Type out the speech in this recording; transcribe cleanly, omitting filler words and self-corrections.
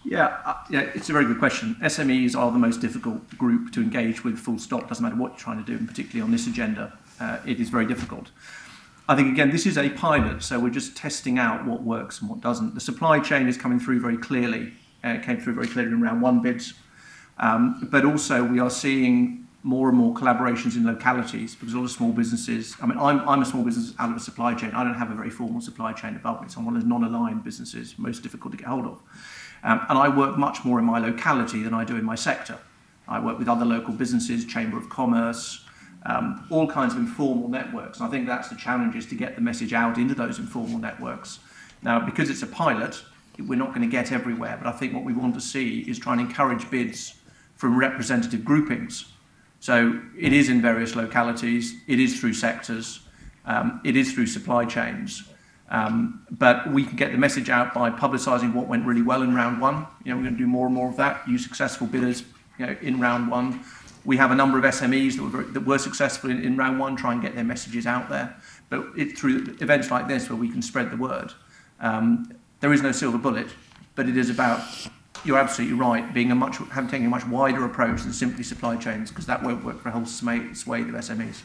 Yeah, it's a very good question. SMEs are the most difficult group to engage with, full stop. Doesn't matter what you're trying to do, and particularly on this agenda, it is very difficult. I think, again, this is a pilot, so we're just testing out what works and what doesn't. The supply chain is coming through very clearly. It came through very clearly in round one bids. But also we are seeing more and more collaborations in localities, because a lot of small businesses, I mean, I'm a small business out of a supply chain. I don't have a very formal supply chain above me, so I'm one of those non-aligned businesses, most difficult to get hold of. And I work much more in my locality than I do in my sector. I work with other local businesses, Chamber of Commerce, all kinds of informal networks. And I think that's the challenge, is to get the message out into those informal networks. Now, because it's a pilot, we're not going to get everywhere, but I think what we want to see is try and encourage bids from representative groupings. So it is in various localities, it is through sectors, it is through supply chains. But we can get the message out by publicising what went really well in round one. We're going to do more and more of that, use successful bidders in round one. We have a number of SMEs that were successful in round one, try and get their messages out there. But it's through events like this where we can spread the word. There is no silver bullet, but it is about, you're absolutely right, taking a much wider approach than simply supply chains, because that won't work for a whole swathe of SMEs.